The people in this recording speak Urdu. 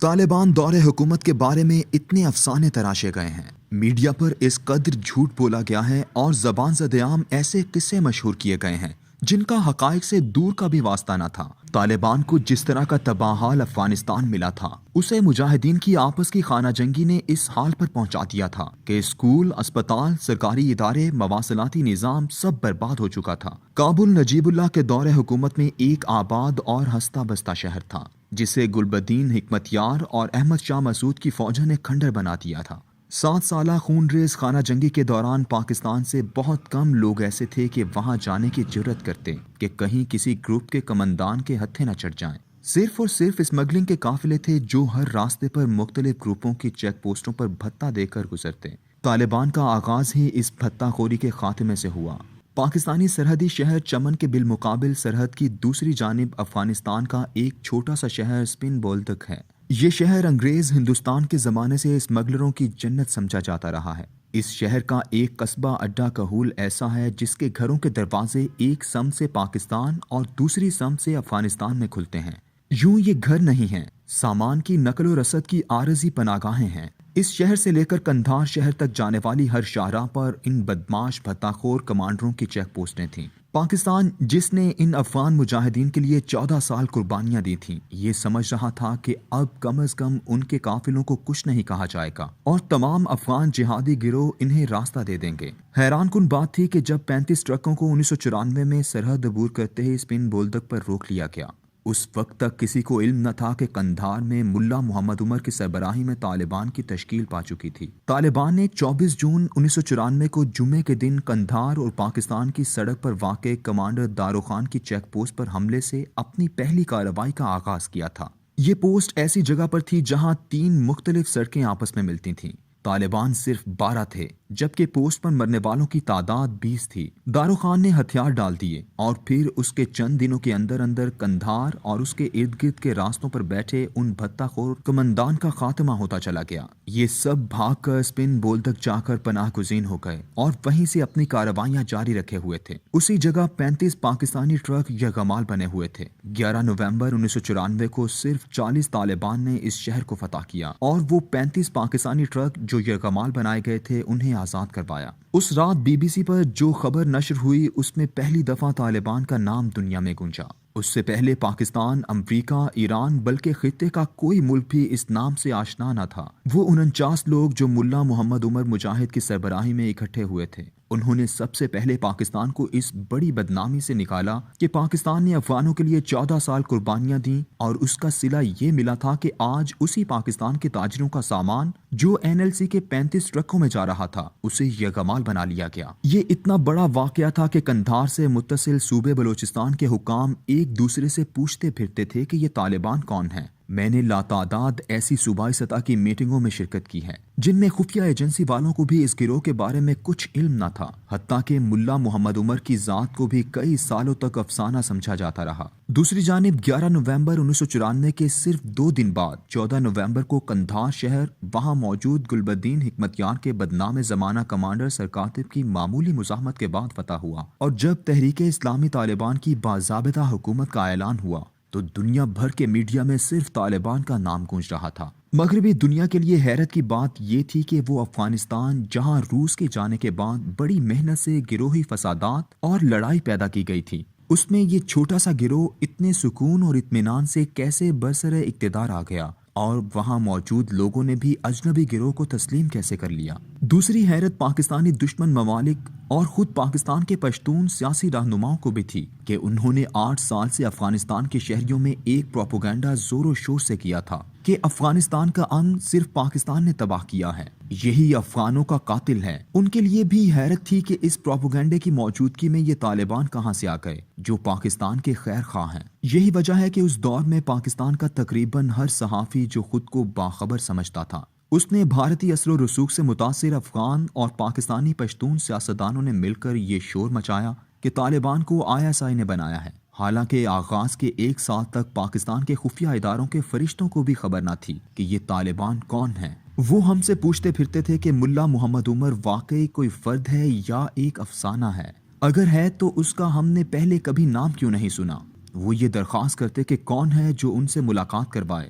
طالبان دور حکومت کے بارے میں اتنے افسانے تراشے گئے ہیں، میڈیا پر اس قدر جھوٹ بولا گیا ہے اور زبان زد عام ایسے قصے مشہور کیے گئے ہیں جن کا حقائق سے دور کا بھی واسطہ نہ تھا۔ طالبان کو جس طرح کا تباہ حال افغانستان ملا تھا، اسے مجاہدین کی آپس کی خانہ جنگی نے اس حال پر پہنچا دیا تھا کہ اسکول، اسپتال، سرکاری ادارے، مواصلاتی نظام سب برباد ہو چکا تھا۔ کابل نجیب اللہ کے دور حکومت میں ایک آباد اور ہستہ بستہ شہر تھا جسے گلبدین حکمتیار اور احمد شاہ مسعود کی فوجوں نے کھنڈر بنا دیا تھا۔ 7 سالہ خون ریز خانہ جنگی کے دوران پاکستان سے بہت کم لوگ ایسے تھے کہ وہاں جانے کی جرت کرتے کہ کہیں کسی گروپ کے کماندان کے ہتھے نہ چڑھ جائیں۔ صرف اور صرف اسمگلنگ کے قافلے تھے جو ہر راستے پر مختلف گروپوں کی چیک پوسٹوں پر بھتہ دے کر گزرتے۔ طالبان کا آغاز ہی اس بھتہ خوری کے خاتمے سے ہوا۔ پاکستانی سرحدی شہر چمن کے بالمقابل سرحد کی دوسری جانب افغانستان کا ایک چھوٹا سا شہر سپن بولدک ہے۔ یہ شہر انگریز ہندوستان کے زمانے سے اسمگلروں کی جنت سمجھا جاتا رہا ہے۔ اس شہر کا ایک قصبہ اڈا کہول ایسا ہے جس کے گھروں کے دروازے ایک سمت سے پاکستان اور دوسری سمت سے افغانستان میں کھلتے ہیں۔ یوں یہ گھر نہیں ہیں، سامان کی نقل و رسد کی عارضی پناہگاہیں ہیں۔ اس شہر سے لے کر قندھار شہر تک جانے والی ہر شاہراہ پر ان بدماش بھتہ خور کمانڈروں کی چیک پوسٹیں تھیں۔ پاکستان، جس نے ان افغان مجاہدین کے لیے 14 سال قربانیاں دی تھیں، یہ سمجھ رہا تھا کہ اب کم از کم ان کے قافلوں کو کچھ نہیں کہا جائے گا اور تمام افغان جہادی گروہ انہیں راستہ دے دیں گے۔ حیران کن بات تھی کہ جب 35 ٹرکوں کو 1994 میں سرحد عبور کرتے ہی سپن بولدک پر روک لیا گیا، اس وقت تک کسی کو علم نہ تھا کہ قندھار میں ملا محمد عمر کی سربراہی میں طالبان کی تشکیل پا چکی تھی۔ طالبان نے 24 جون 1994 کو جمعے کے دن قندھار اور پاکستان کی سڑک پر واقع کمانڈر دارو خان کی چیک پوسٹ پر حملے سے اپنی پہلی کارروائی کا آغاز کیا تھا۔ یہ پوسٹ ایسی جگہ پر تھی جہاں 3 مختلف سڑکیں آپس میں ملتی تھیں۔ طالبان صرف 12 تھے جبکہ پوسٹ پر مرنے والوں کی تعداد 20 تھی۔ دارو خان نے ہتھیار ڈال دیے اور پھر اس کے چند دنوں کے اندر اندر قندھار اور اس کے ارد گرد کے راستوں پر بیٹھے ان بھتہ خور کماندان کا خاتمہ ہوتا چلا گیا۔ یہ سب بھاگ کر سپن بولدک جا کر پناہ گزین ہو گئے اور وہیں سے اپنی کارروائیاں جاری رکھے ہوئے تھے۔ اسی جگہ 35 پاکستانی ٹرک یرغمال بنے ہوئے تھے۔ 11 نومبر 1994 کو صرف 40 طالبان نے اس شہر کو فتح کیا اور وہ 35 پاکستانی ٹرک جو یرغمال بنائے گئے تھے انہیں آزاد کروایا۔ اس رات بی بی سی پر جو خبر نشر ہوئی اس میں پہلی دفعہ طالبان کا نام دنیا میں گونجا۔ اس سے پہلے پاکستان، امریکہ، ایران بلکہ خطے کا کوئی ملک بھی اس نام سے آشنا نہ تھا۔ وہ 49 لوگ جو ملا محمد عمر مجاہد کی سربراہی میں اکٹھے ہوئے تھے، انہوں نے سب سے پہلے پاکستان کو اس بڑی بدنامی سے نکالا کہ پاکستان نے افغانوں کے لیے 14 سال قربانیاں دیں اور اس کا صلہ یہ ملا تھا کہ آج اسی پاکستان کے تاجروں کا سامان جو NLC کے 35 ٹرکوں میں جا رہا تھا اسے یرغمال بنا لیا گیا۔ یہ اتنا بڑا واقعہ تھا کہ قندھار سے متصل صوبے بلوچستان کے حکام ایک دوسرے سے پوچھتے پھرتے تھے کہ یہ طالبان کون ہیں۔ میں نے لاتعداد ایسی صوبائی سطح کی میٹنگوں میں شرکت کی ہے جن میں خفیہ ایجنسی والوں کو بھی اس گروہ کے بارے میں کچھ علم نہ تھا، حتیٰ کہ ملا محمد عمر کی ذات کو بھی کئی سالوں تک افسانہ سمجھا جاتا رہا۔ دوسری جانب 11 نومبر 1994 کے صرف 2 دن بعد 14 نومبر کو قندھار شہر وہاں موجود گلبدین حکمتیار کے بدنام زمانہ کمانڈر سرکاتب کی معمولی مزاحمت کے بعد فتح ہوا، اور جب تحریک اسلامی طالبان کی باضابطہ حکومت کا اعلان ہوا تو دنیا بھر کے میڈیا میں صرف طالبان کا نام گونج رہا تھا۔ مغربی دنیا کے لیے حیرت کی بات یہ تھی کہ وہ افغانستان جہاں روس کے جانے کے بعد بڑی محنت سے گروہی فسادات اور لڑائی پیدا کی گئی تھی، اس میں یہ چھوٹا سا گروہ اتنے سکون اور اطمینان سے کیسے برسر اقتدار آ گیا اور وہاں موجود لوگوں نے بھی اجنبی گروہ کو تسلیم کیسے کر لیا۔ دوسری حیرت پاکستانی دشمن ممالک اور خود پاکستان کے پشتون سیاسی رہنماؤں کو بھی تھی کہ انہوں نے 8 سال سے افغانستان کے شہریوں میں ایک پروپیگنڈا زور و شور سے کیا تھا کہ افغانستان کا امن صرف پاکستان نے تباہ کیا ہے، یہی افغانوں کا قاتل ہے۔ ان کے لیے بھی حیرت تھی کہ اس پروپیگنڈے کی موجودگی میں یہ طالبان کہاں سے آ گئے جو پاکستان کے خیر خواہ ہیں۔ یہی وجہ ہے کہ اس دور میں پاکستان کا تقریباً ہر صحافی جو خود کو باخبر سمجھتا تھا، اس نے بھارتی اثر و رسوخ سے متاثر افغان اور پاکستانی پشتون سیاستدانوں نے مل کر یہ شور مچایا کہ طالبان کو ISI نے بنایا ہے، حالانکہ آغاز کے 1 سال تک پاکستان کے خفیہ اداروں کے فرشتوں کو بھی خبر نہ تھی کہ یہ طالبان کون ہیں۔ وہ ہم سے پوچھتے پھرتے تھے کہ ملا محمد عمر واقعی کوئی فرد ہے یا ایک افسانہ ہے، اگر ہے تو اس کا ہم نے پہلے کبھی نام کیوں نہیں سنا۔ وہ یہ درخواست کرتے کہ کون ہے جو ان سے ملاقات کروائے،